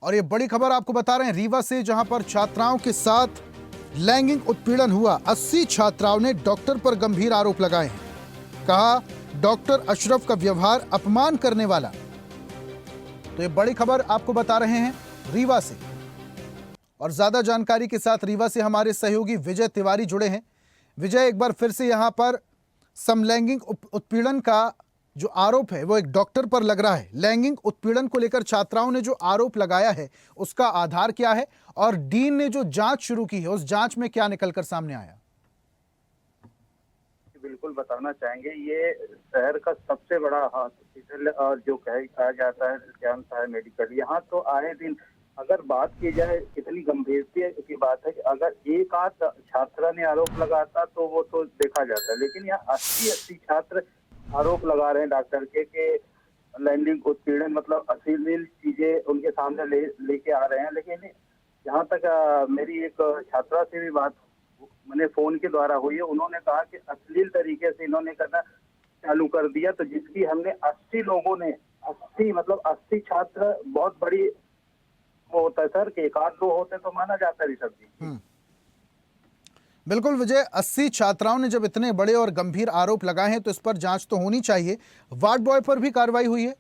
और ये बड़ी खबर आपको बता रहे हैं रीवा से, जहां पर छात्राओं के साथ लैंगिक उत्पीड़न हुआ। 80 छात्राओं ने डॉक्टर पर गंभीर आरोप लगाए हैं। कहा डॉक्टर अशरफ का व्यवहार अपमान करने वाला। तो ये बड़ी खबर आपको बता रहे हैं रीवा से। और ज्यादा जानकारी के साथ रीवा से हमारे सहयोगी विजय तिवारी जुड़े हैं। विजय, एक बार फिर से यहां पर समलैंगिक उत्पीड़न का जो आरोप है वो एक डॉक्टर पर लग रहा है। लैंगिक उत्पीड़न को लेकर छात्राओं ने जो आरोप लगाया है उसका आधार क्या है और डीन ने जो जांच शुरू की है उस जांच में क्या निकलकर सामने आया? बिल्कुल बताना चाहेंगे, ये शहर का सबसे बड़ा हॉस्पिटल और जो कहा जाता है ज्ञान सहायक मेडिकल, यहाँ तो आए दिन अगर बात की जाए कितनी गंभीरता की बात है कि अगर एक आध छात्रा ने आरोप लगाता तो वो तो देखा जाता है, लेकिन यहाँ 80 छात्र आरोप लगा रहे हैं डॉक्टर के लैंगिक उत्पीड़न मतलब अश्लील चीजें उनके सामने लेके आ रहे हैं। लेकिन जहाँ तक मेरी एक छात्रा से भी बात मैंने फोन के द्वारा हुई है, उन्होंने कहा कि अश्लील तरीके से इन्होंने करना चालू कर दिया, तो जिसकी हमने 80 लोगों ने 80 छात्र बहुत बड़ी वो होता है सर कि एक आध दो होते तो माना जाता है ऋषभ जी। बिल्कुल विजय, 80 छात्राओं ने जब इतने बड़े और गंभीर आरोप लगाए हैं तो इस पर जांच तो होनी चाहिए। वार्ड बॉय पर भी कार्रवाई हुई है?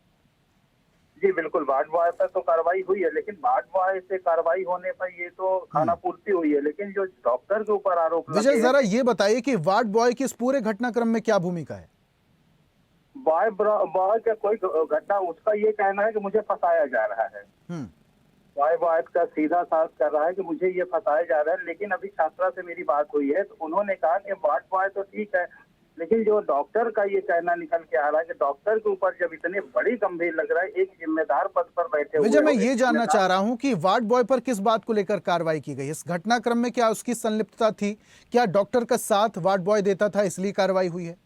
जी बिल्कुल, वार्ड बॉय पर तो कार्रवाई हुई है, लेकिन वार्ड बॉय से कार्रवाई होने पर ये तो खाना पूर्ति हुई है, लेकिन जो डॉक्टर के ऊपर आरोप विजय जरा ये बताइए कि वार्ड बॉय की इस पूरे घटनाक्रम में क्या भूमिका है? बॉय का कोई घटना, उसका ये कहना है कि मुझे फंसाया जा रहा है। बॉय का सीधा साथ कर रहा है कि मुझे ये फंसाया जा रहा है। लेकिन अभी छात्रा से मेरी बात हुई है तो उन्होंने कहा कि वार्ड बॉय तो ठीक है, लेकिन जो डॉक्टर का ये कहना निकल के आ रहा है कि डॉक्टर के ऊपर जब इतने बड़ी गंभीर लग रहा है, एक जिम्मेदार पद पर बैठे हुए। विजय, मैं ये जानना चाह रहा हूं कि वार्ड बॉय पर किस बात को लेकर कार्रवाई की गई? इस घटनाक्रम में क्या उसकी संलिप्तता थी? क्या डॉक्टर का साथ वार्ड बॉय देता था इसलिए कार्रवाई हुई है?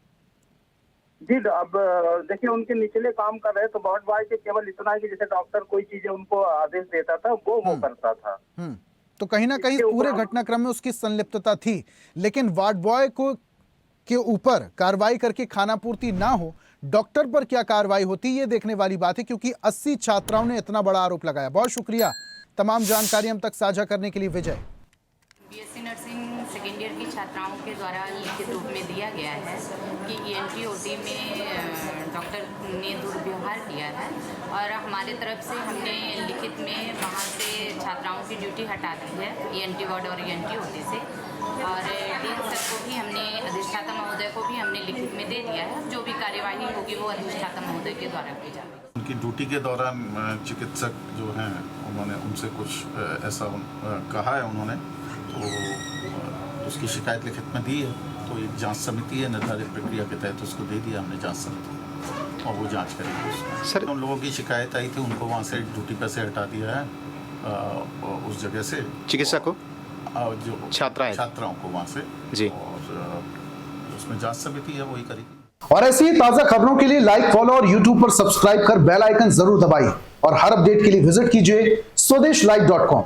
जी, अब देखिए उनके निचले काम कर रहे तो वार्ड बॉय के केवल इतना है कि जैसे डॉक्टर कोई चीजें उनको आदेश देता था वो करता था। तो कहीं ना कहीं पूरे घटनाक्रम में उसकी संलिप्तता थी, लेकिन वार्ड बॉय को के ऊपर कार्रवाई करके खाना पूर्ति ना हो, डॉक्टर पर क्या कार्रवाई होती ये देखने वाली बात है, क्योंकि 80 छात्राओं ने इतना बड़ा आरोप लगाया। बहुत शुक्रिया तमाम जानकारी हम तक साझा करने के लिए विजय। बीएससी नर्सिंग सेकेंड ईयर की छात्राओं के द्वारा लिखित रूप में दिया गया है कि ENT OT में डॉक्टर ने दुर्व्यवहार किया है और हमारे तरफ से हमने लिखित में वहाँ से छात्राओं की ड्यूटी हटा दी है ENT वार्ड और ENT OT से, और डीन सर को भी हमने, अधिष्ठाता महोदय को भी हमने लिखित में दे दिया है। जो भी कार्यवाही होगी वो अधिष्ठाता महोदय के द्वारा की जाएगी। उनकी ड्यूटी के दौरान चिकित्सक जो हैं उन्होंने उनसे कुछ ऐसा कहा है उन्होंने, तो उसकी शिकायत लिखित में दी है। तो एक जांच समिति है, निर्धारित प्रक्रिया के तहत उसको दे दिया हमने जांच समिति, और वो जांच करेगी उसमें। सर, उन लोगों की शिकायत आई थी, उनको वहाँ से ड्यूटी पर से हटा दिया है उस जगह से, चिकित्सक को, जो छात्राओं को वहाँ से जी, और उसमें जांच समिति है वही करेगी। और ऐसी ताजा खबरों के लिए लाइक, फॉलो और यूट्यूब पर सब्सक्राइब कर बेल आइकन जरूर दबाइए और हर अपडेट के लिए विजिट कीजिए स्वदेशलाइव.com।